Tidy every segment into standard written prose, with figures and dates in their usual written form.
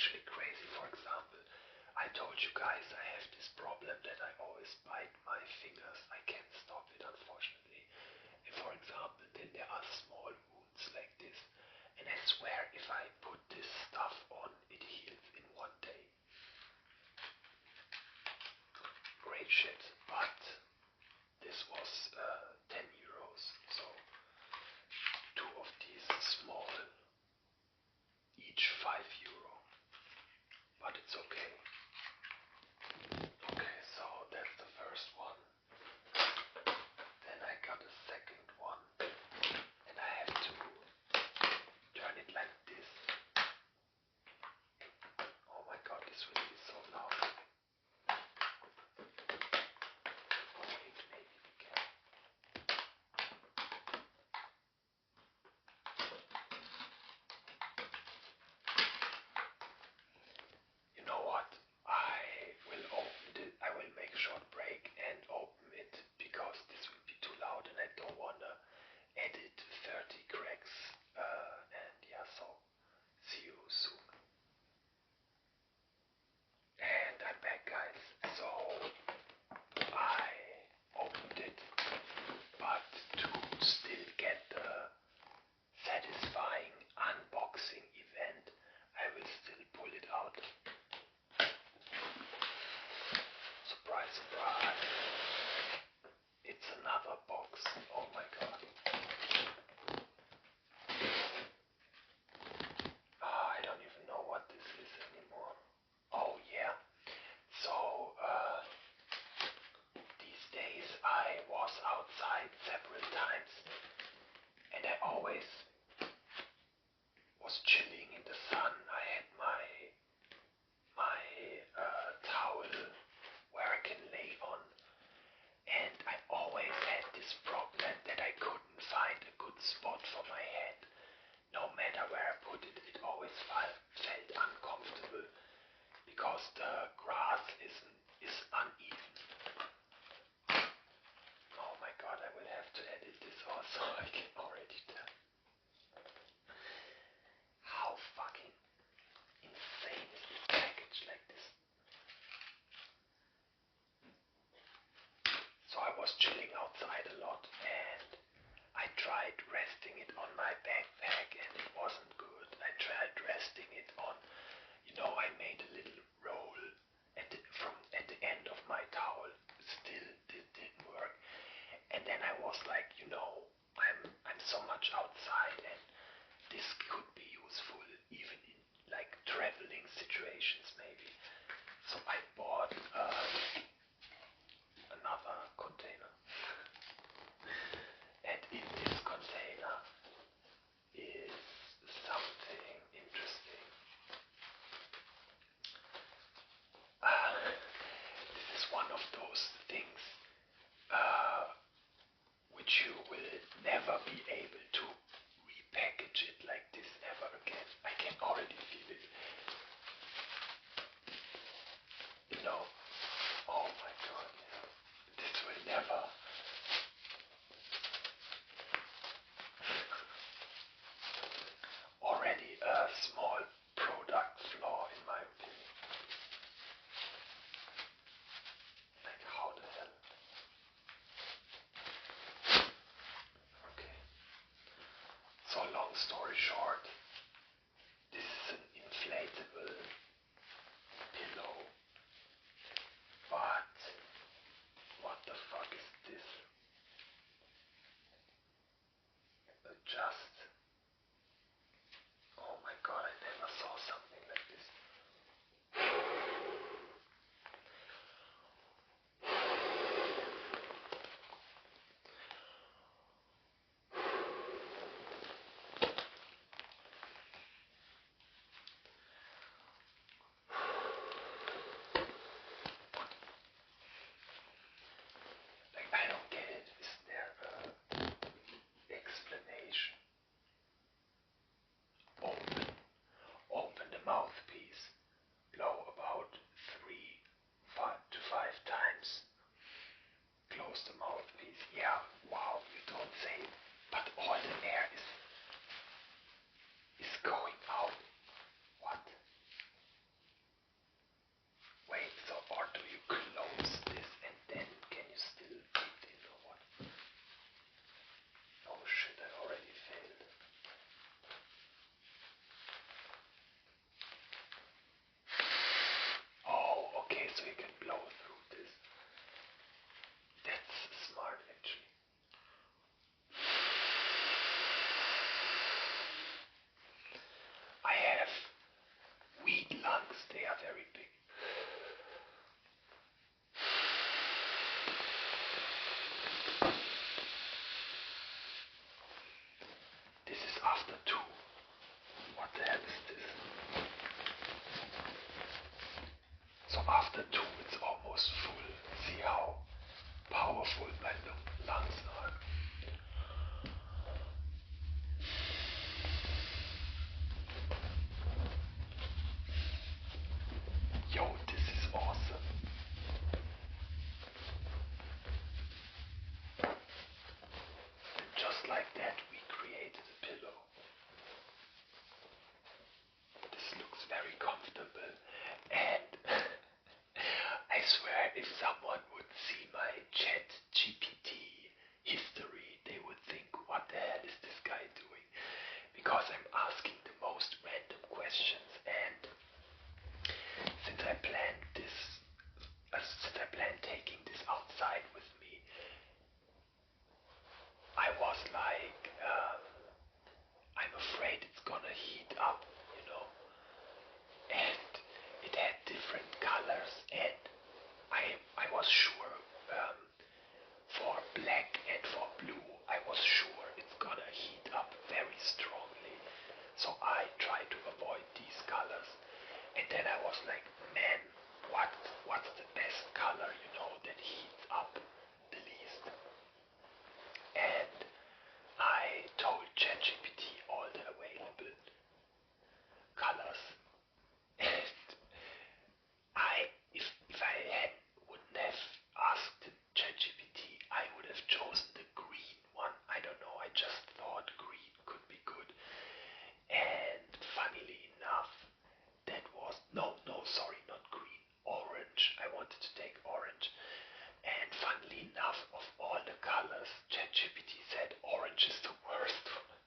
actually crazy. For example, I told you guys I have this problem that I always bite my fingers. I can't stop it, unfortunately. And for example, then there are small wounds like this. And I swear, if I put this stuff on, it heals in one day. Great shit, but this was 10 euros. So, two of these small, each 5 euro. But it's okay. Okay, so that's the first one. Then I got a second one. And I have to turn it like this. Oh my god, this will be so loud. Wait, maybe we can. You know what? I will open it. I will make a short break and open it because this will be too loud and I don't wanna edit 30 cracks. And yeah, so see you soon. And I'm back, guys. So I opened it, but to still get the satisfying unboxing event, I will still pull it out. Surprise, surprise. It's another box. Oh my god. I don't even know what this is anymore. Oh yeah. So, these days I was outside several times and I always was chilling in the sun. I had my towel where I can lay on, and I always had this problem that I couldn't find a good spot for my head. No matter where I put it, it always felt uncomfortable because the grass is uneven. Oh my god, I will have to edit this also. I can already tell. How fucking insane is this package like this? So I was chilling outside a lot and I tried resting it on my backpack and it wasn't good. I tried resting it on, I made a little roll at the end of my towel. Still didn't work. And then I was like, I'm so much outside and this could be useful even in like traveling situations maybe. So I bought another container. And in this container is something interesting. This is one of those things which you will never be able to repackage it like this ever again. I can already feel it. Oh my god, this will never. Already a small product flaw in my opinion. Like how the hell? Okay. after two it's almost full. See how powerful my lungs are. Yo, this is awesome. And just like that we created a pillow. This looks very comfortable, and I swear if someone would see my ChatGPT history, they would think, what the hell is this guy doing? Because I'm asking the most random questions, and since I planned taking this outside with me, I was like, I'm afraid it's gonna heat up, you know. And it had different colors, and I was sure for black and for blue, I was sure it's gonna heat up very strongly. So I tried to avoid these colors, and then I was like, man, what's the best color, you know, that heats up the least? And I told ChatGPT all the available colors, and if I wouldn't have asked ChatGPT, I would have chosen the green one. I don't know, I just thought green could be good. And funnily enough, that was, no, sorry, not green, orange. I wanted to take orange. And funnily enough, of all the colors, ChatGPT said orange is the worst one.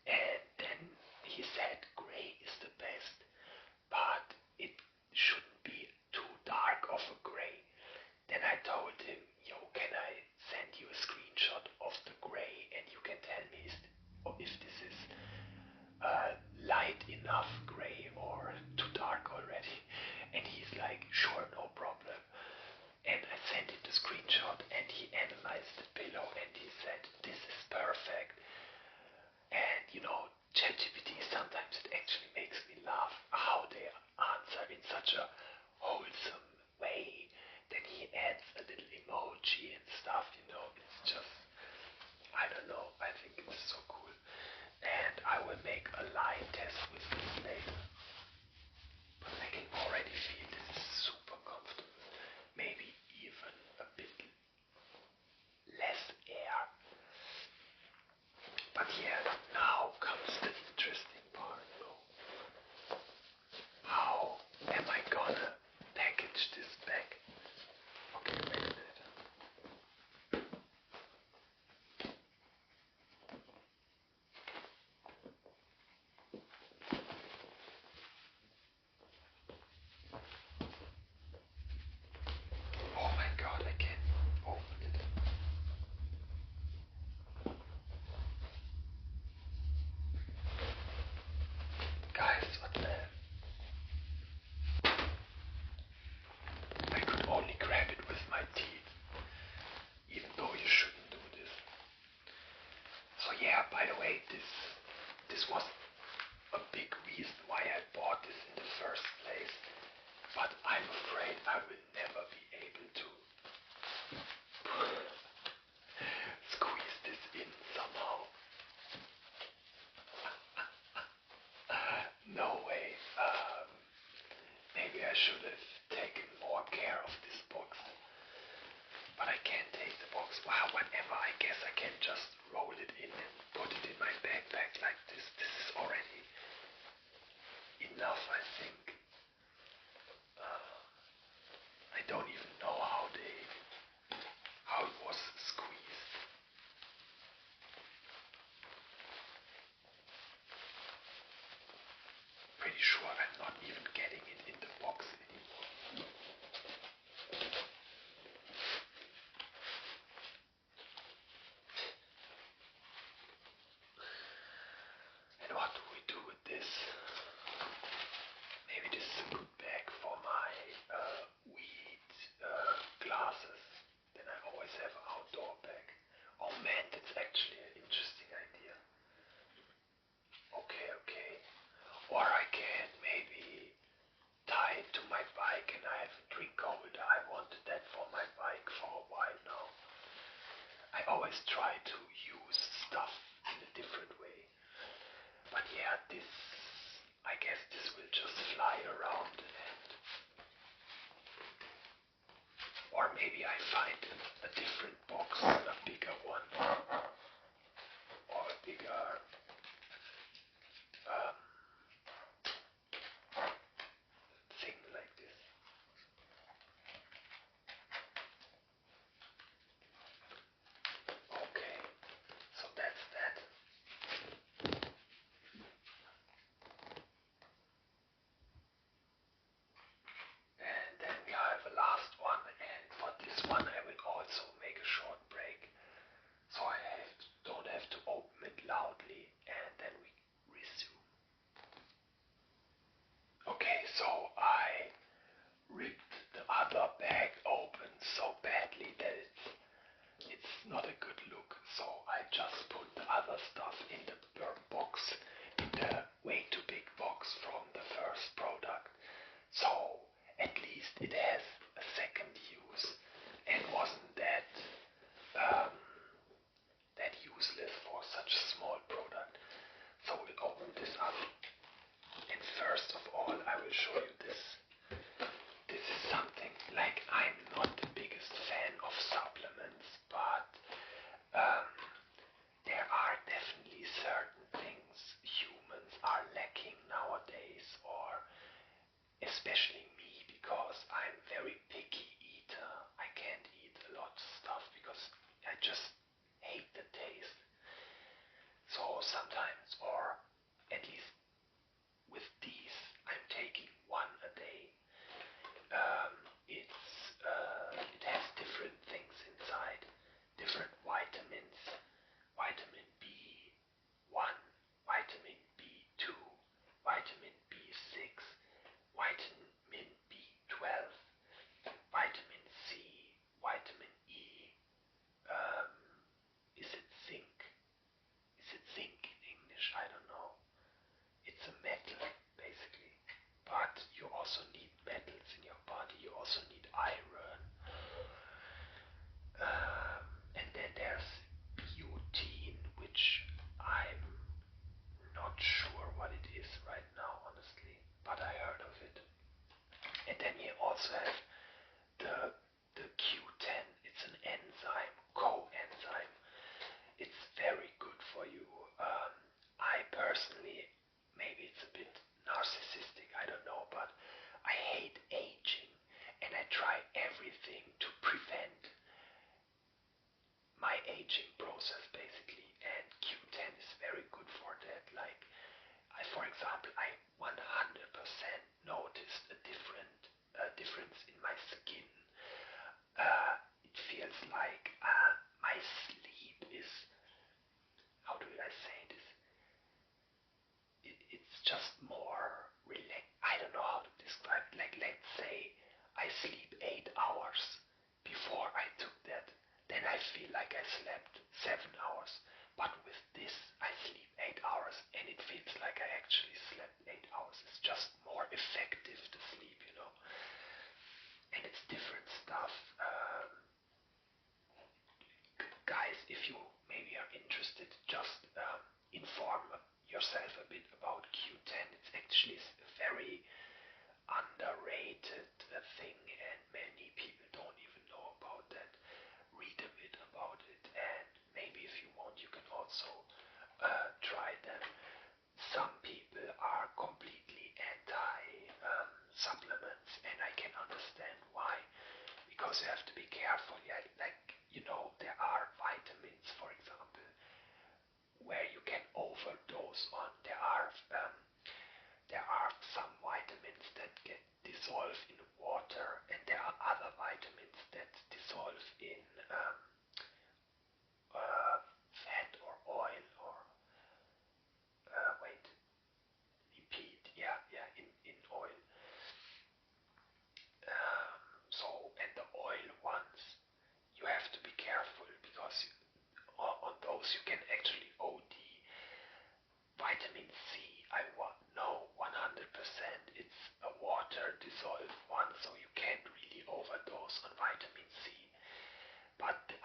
And then he said gray is the best, but it shouldn't be too dark of a gray. Then I told him, yo, can I send you a screenshot of the gray and you can tell me if this is light enough gray or too dark already? And he's like, sure, no problem. And I sent him the screenshot, and he analyzed the pillow, and he said, this is perfect. And you know, ChatGPT, sometimes it actually makes me laugh how they answer in such a wholesome way. Then he adds a little emoji and stuff, you know, it's just, I don't know, I think it's so cool. And I will make a line test with this later. But I can already feel this is super comfortable. Maybe even a bit less air. But yeah, now comes the interesting part though. How am I gonna package this back? Okay, wait a minute. Oh my god, I can't open it. Guys, what the hell? I could only grab it with my teeth, even though you shouldn't do this. So yeah, by the way, this was a big reason why I bought this in the first place, but I'm afraid I will never be able to squeeze this in somehow. No way. Maybe I should have taken more care of this box. But I can't take the box. Wow, whenever I guess I can just roll it in and put it in my backpack like this. This is already enough, I think. I don't even know how it was squeezed. Pretty sure I'm not even getting it in the box anymore. And what do we do with this? Maybe this is a good bag for my weed glasses. Then I always have an outdoor bag. Oh man, that's actually an interesting idea. Okay. Or I can maybe tie it to my this, I guess this will just fly around, or maybe I find a different box, a bigger one, or a bigger um, thing like this. Okay, so that's that. And then we have a last one, and for this one I will also make a short break, so don't have to open it loudly, and then we resume. Okay, so I ripped the other bag open so badly that it's not a good look, so I just put the other stuff in the box, in the way too big box from the first product. So at least it has a second use and wasn't um, that useless for such a small product. So we'll open this up, and first of all I will show you this. This is something, like, I'm not the biggest fan of supplements, but there are definitely certain things humans are lacking nowadays, or especially me, because I'm very picky eater. I can't eat a lot of stuff because I just hate the taste. So sometimes, or at least with these, I'm taking one a day. It has different things inside, different vitamins, vitamin B1, vitamin B2, vitamin B6, vitamin B12, vitamin C, vitamin E. Um, is it zinc? Is it zinc in English? I don't know. It's a metal, basically. But you also need metals in your body. You also need iron. And then there's butene, which I'm not sure what it is right now, honestly, but I heard of it. And then you also have the Q10. It's an enzyme, coenzyme. It's very good for you. I personally, maybe it's a bit narcissistic, I don't know, but I hate aging, and I try everything to prevent my aging process, basically, and Q10 is very good for that. Like, for example, I 100% noticed a difference in my skin. It feels like my sleep is, how do I say this? It's just more relaxed. I don't know how to describe it. Like, let's say I sleep 8 hours before I took that, then I feel like I slept 7 hours. But with this, I sleep 8 hours, and it feels like I actually slept 8 hours. It's just more effective to sleep, and it's different stuff. Guys, if you maybe are interested, just inform yourself a bit about Q10. It's actually a very underrated thing, and many people don't even know about that. Read a bit about it, and maybe if you want, you can also try them. Some people are completely anti supplements, and I can understand why, because you have to be careful. Yeah, like, there are vitamins, for example, where you can overdose on. There are some vitamins that get dissolved in water, and there are other vitamins that dissolve in fat or oil, or wait, lipid, yeah, in oil. So, and the oil ones, you have to be careful, because on those you can actually OD. Vitamin C, I know 100% it's a water dissolved one, so you can't really overdose on vitamin C. But the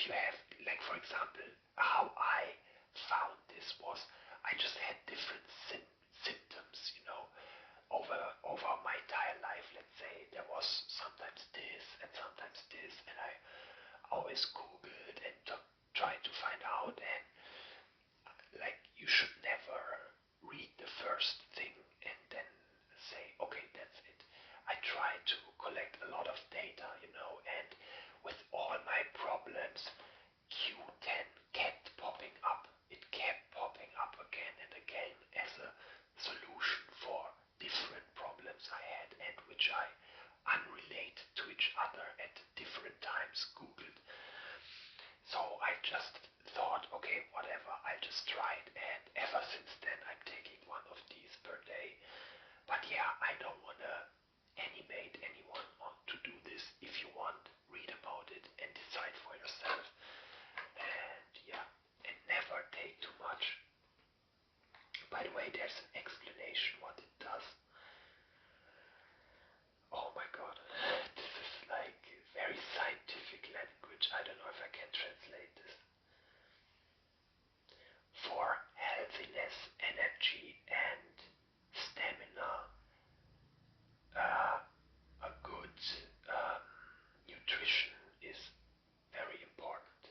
if you have, like for example, how I found this was I just had different symptoms, over my entire life. Let's say there was sometimes this and sometimes this, and I always Googled and tried to find out. And like, you should never read the first thing and then say, okay, that's it. I try to collect a lot of data, and with all my problems, Q10 kept popping up. It kept popping up again and again as a solution for different problems I had, and which I unrelated to each other at different times Googled. So I just thought, okay, whatever, I'll just try it, and ever since then I'm taking one of these per day. But yeah, I don't wanna animate anyone on to do this. If you want, read about it and decide for yourself. And yeah, and never take too much. By the way, there's an explanation what it does. Oh my god, this is like very scientific language. I don't know if I can translate this. For healthiness, energy, and stamina, a good nutrition is very important.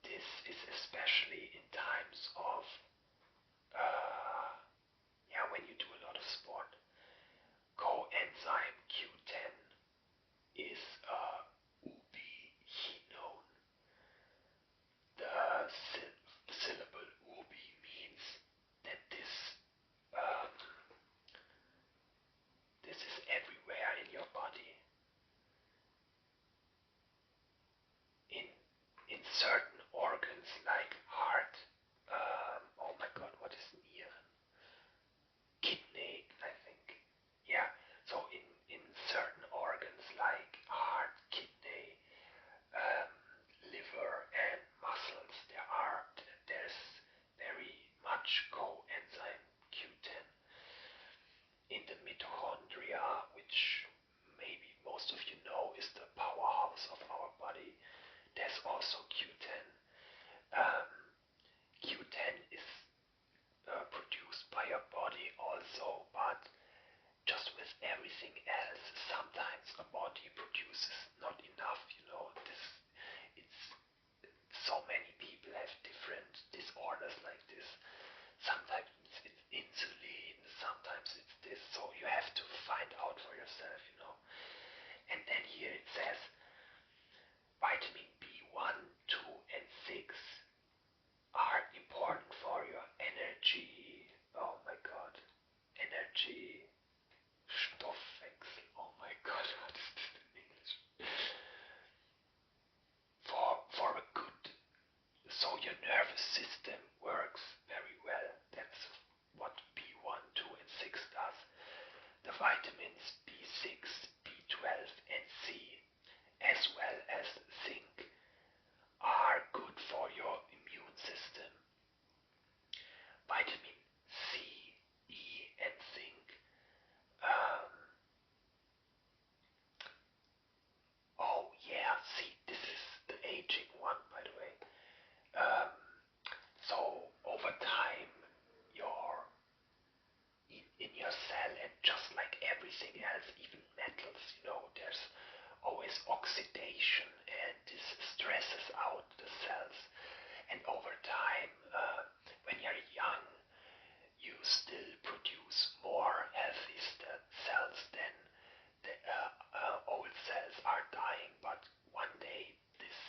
This is especially in times of, when you do a lot of sport. Coenzyme Q10 is ubiquinone. The syllable ubi means that um, this is everywhere in your body. In certain organs like heart, oh my god, what is Nieren? Kidney, I think. Yeah, so in certain organs like heart, kidney, liver and muscles, there's very much coenzyme Q10. In the mitochondria, which maybe most of you know is the powerhouse of our body, there's also Q10. Q10 is produced by your body also, but just with everything else, sometimes a body produces not enough. It's so many people have different disorders like this. Sometimes it's insulin, sometimes it's this. So you have to find out for yourself. And then here it says vitamin B1, 2, and 6 are important for your energy. Oh my god. Energy. Stoffwechsel. Oh my god, what is this in English? For a good, so your nervous system works very well. That's what B1, 2, and 6 does. The vitamins B6, B12, and C, as well as zinc, are good for your immune system. Vitamin C, E, and zinc. Oh yeah, see, this is the aging one, by the way. So over time, your in your cell, and just like everything else, even metals, there's always oxidation, and this stresses out the cells. And over time, when you're young, you still produce more healthy cells than the old cells are dying. But one day this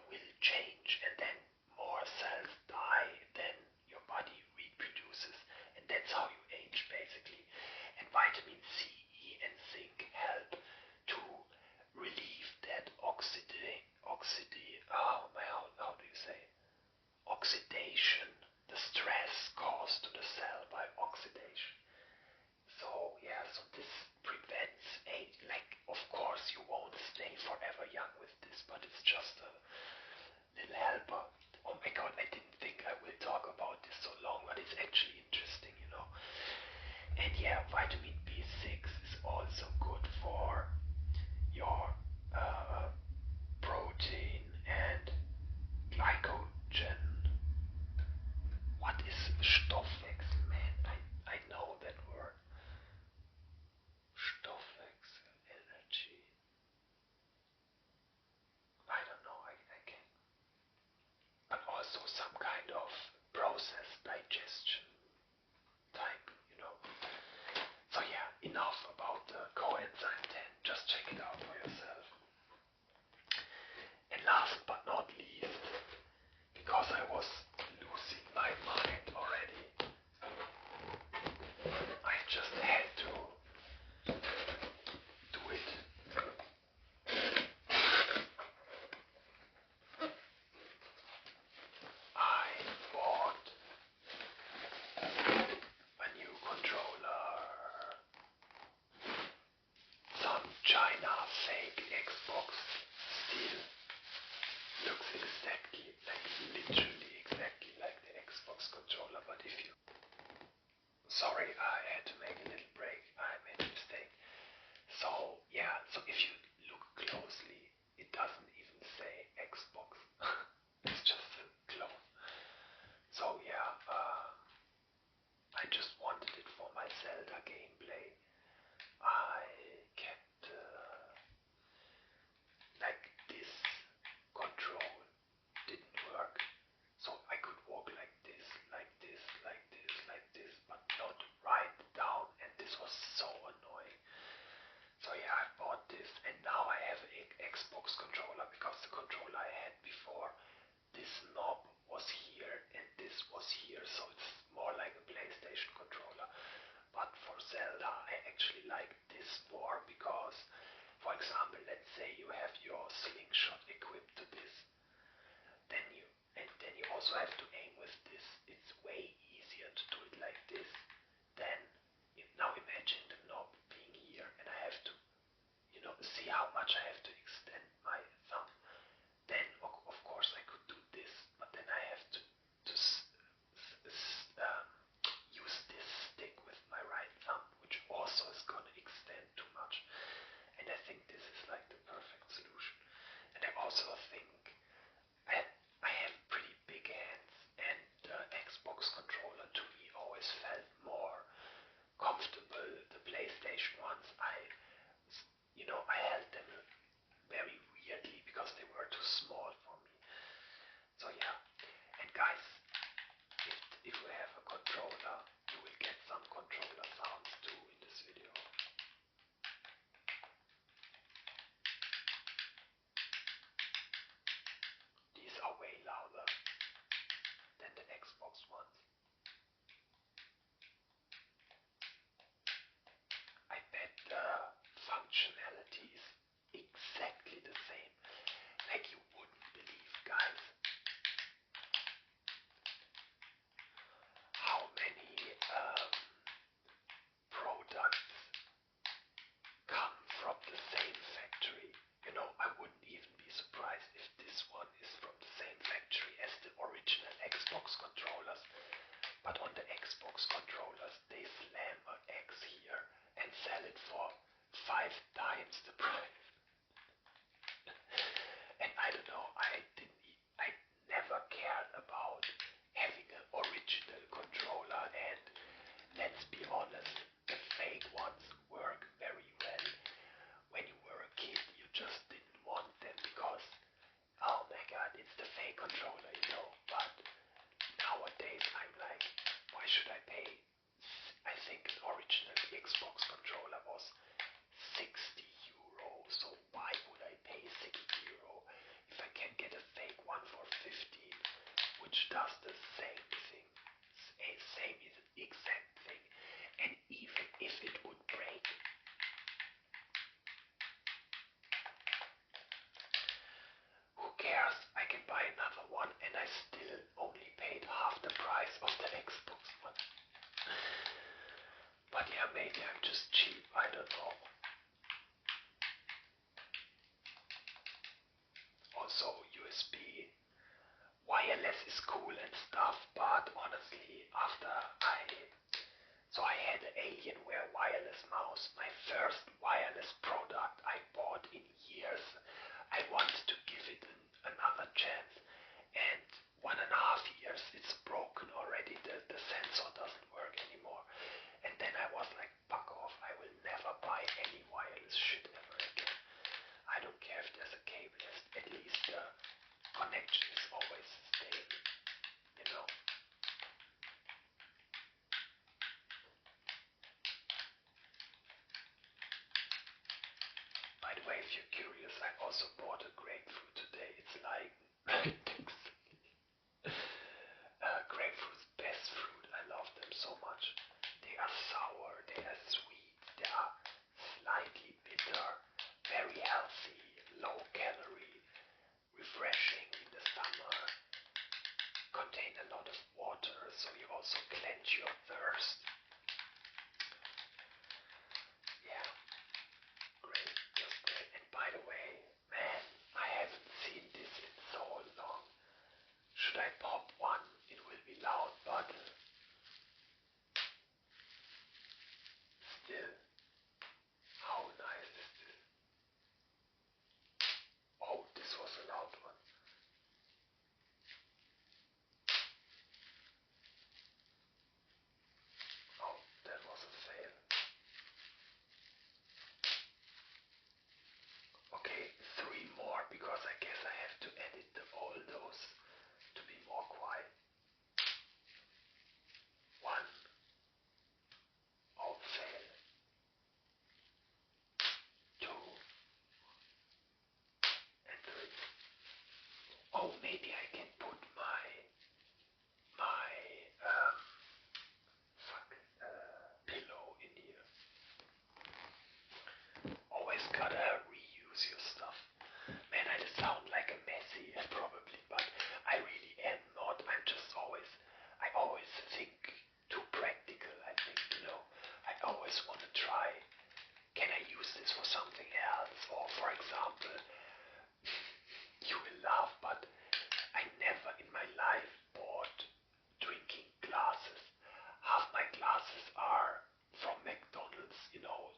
will change, and then more cells die than your body reproduces, and that's how you age basically. And vitamin C, E, and zinc help to relieve that how do you say, oxidation, the stress caused to the cell by oxidation. So yeah, so this prevents age. Like, of course you won't stay forever young with this, but it's just a little helper. Oh my god, I didn't think I will talk about this so long, but it's actually interesting. And yeah, vitamin B6 is also good for your Yeah, maybe I'm just cheap, I don't know. Also, USB wireless is cool and stuff, but honestly, so I had an Alienware wireless mouse, my first wireless product I bought in years. I wanted to give it another chance, and 1.5 years it's broken already. The sensor doesn't work anymore. And then I was like, fuck off, I will never buy any wireless shit ever again. I don't care if there's a cable, at least the connection is always stable, you know. By the way, if you're curious, I also bought a grapefruit today. It's like grapefruit's best fruit. I love them so much. They are sour, they are sweet, they are slightly bitter, very healthy, low calorie, refreshing in the summer, contain a lot of water, so you also cleanse your thirst. Yeah, great, just great. And by the way, man, I haven't seen this in so long. Should I pop one? It will be loud, but still, how nice is this? Oh, this was a loud one. Oh, that was a fail. Okay, 3 more because I guess I have to edit all those to be more quiet. 1. Oh, fail. 2 and 3. Oh, maybe I can put my pillow in here. Always gotta reuse your stuff. Man, I just sound like a messy, probably, but I really am not. I always think too practical, I think, you know. I always want to try, can I use this for something else? Or, for example, you will laugh, but I never in my life bought drinking glasses. Half my glasses are from McDonald's, you know.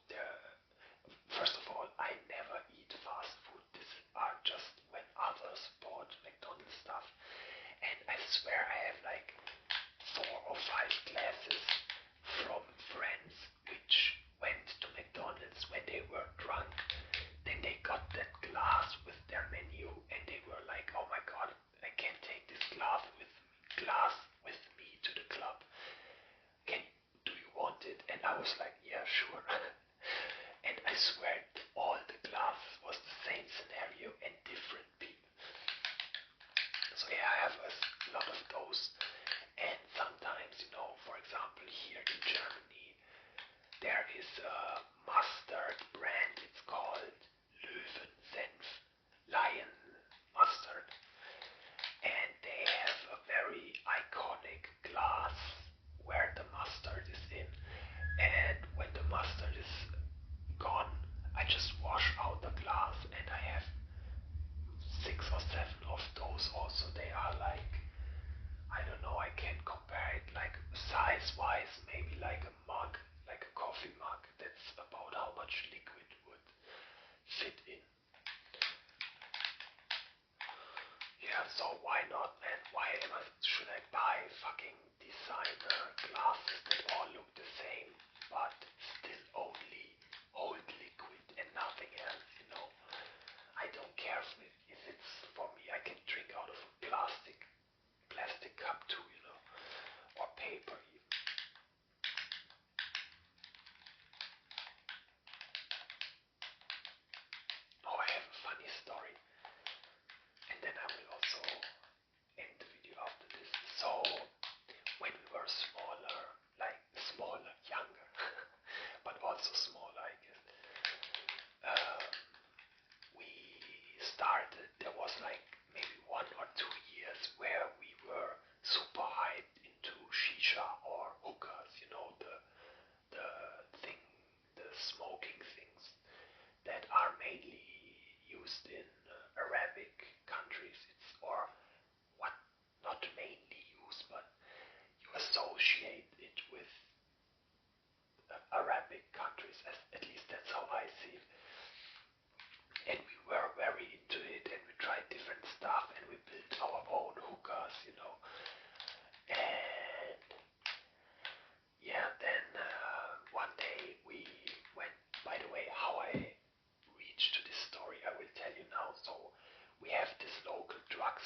First of all, I never eat fast food. These are just when others bought McDonald's stuff. And I swear I have like 4 or 5 glasses from friends which went to McDonald's when they were drunk. Then they got that glass with their menu and they were like, oh my god, I can't take this glass with me to the club. Do you want it? And I was like, yeah, sure. And I swear all the glasses was the same scenario and different people. So yeah, I have a lot of those. And sometimes, you know, for example, here in Germany, there is a mustard brand. It's called Löwensenf, lion mustard. And they have a very iconic glass where the mustard is in. And when the mustard is gone, I just wash out the glass and I have 6 or 7 of those also. They are like, I don't know, I can't compare it, like size-wise, maybe like a mug, like a coffee mug. That's about how much liquid would fit in. Yeah, so why not, man? Should I buy fucking designer glasses that all look the same, but still only hold liquid and nothing else, you know? I don't care if it's for me. I can drink out of a plastic cup too, you know, or paper even. Oh, I have a funny story, and then I will also end the video after this. So, when we were smaller, like smaller, younger, but also smaller, I guess, um, we started, there was like maybe 1 or 2 years where we were super hyped into shisha or hookahs, you know, the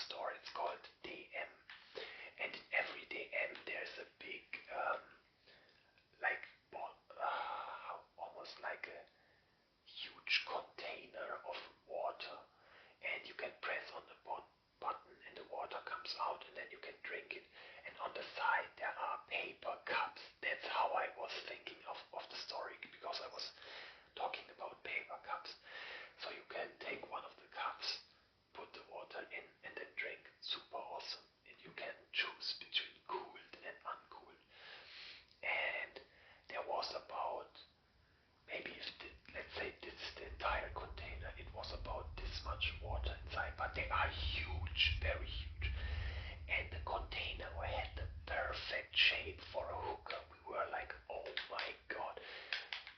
store. It's called DM. And in every DM there's a big, like, almost like a huge container of water. And you can press on the button and the water comes out and then you can drink it. And on the side there are paper cups. That's how I was thinking of the story, because I was talking about paper cups. So you can take one of the cups, put the water in and then drink. Super awesome. And you can choose between cooled and uncooled. And there was about, maybe if let's say this is the entire container, it was about this much water inside, but they are huge, very huge. And the container had the perfect shape for a hookah. We were like, oh my god,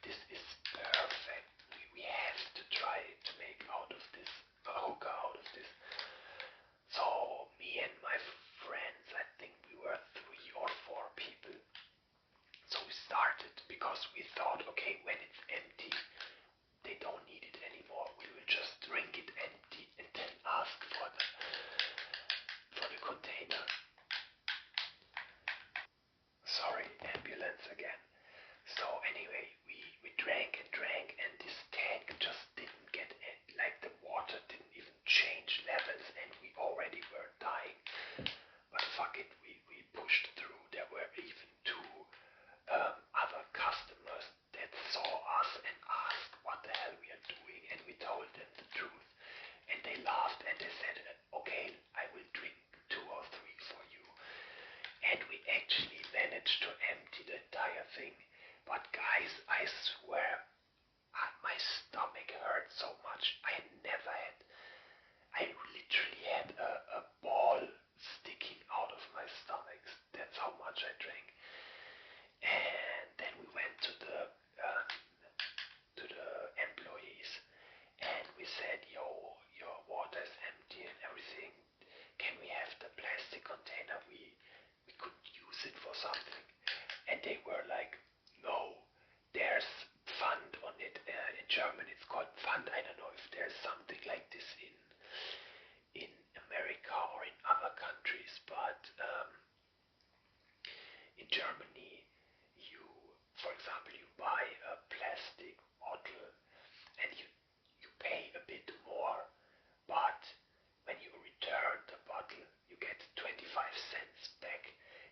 this is perfect. We have to try to make out of this a hookah out of this. So me and my friends, I think we were 3 or 4 people. So we started because we thought, okay, when it's empty, they don't need it anymore. We will just drink it empty and then ask for the container. Sorry, ambulance again. So anyway, we drank and this tank just didn't get it, like the water didn't even change levels and we already were dying. But fuck it, we pushed through. There were even 2 other customers that saw us and asked what the hell we are doing, and we told them the truth. And they laughed and they said, okay, I will drink 2 or 3 for you. And we actually managed to empty the entire thing. But guys, I swear, my stomach hurt so much. I literally had a ball sticking out of my stomach. That's how much I drank. And then we went to the employees and we said, yo, your water is empty and everything. Can we have the plastic container? We could use it for something. And they were like, no, there's fund on it. In German it's called fund. I don't know if there's something like this in America or in other countries, but in Germany, for example, you buy a plastic bottle and you pay a bit more, but when you return the bottle, you get 25 cents back.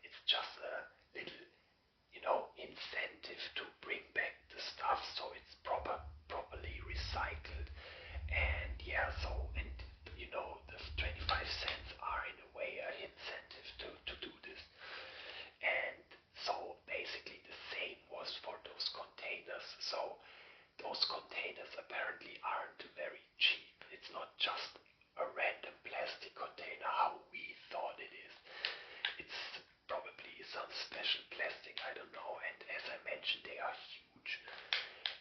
It's just a little, incentive to bring back the stuff, so it's properly recycled. And yeah, and the 25 cents are in a way an incentive to do this. And so basically the same was for those containers. So those containers apparently aren't very cheap. It's not just a random plastic container how we thought it is. It's probably some special plastic, I don't know. And as I mentioned, they are huge.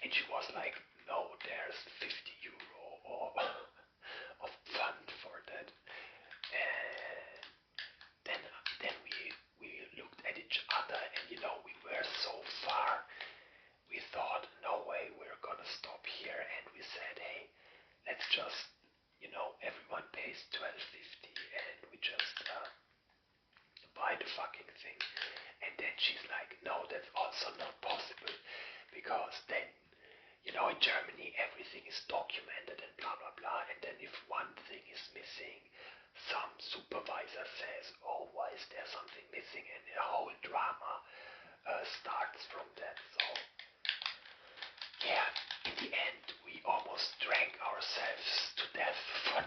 And she was like, no, there's 50 euro or of fund for that. And then we looked at each other and we were so far. We thought, no way, we're gonna stop here. And we said, hey, let's just, everyone pays 12.50 and we just buy the fucking thing. And then she's like, no, that's also not possible, because then, in Germany everything is documented and blah blah blah, and then if one thing is missing, some supervisor says, oh, why is there something missing, and a whole drama starts from that. So yeah, in the end we almost drank ourselves to death for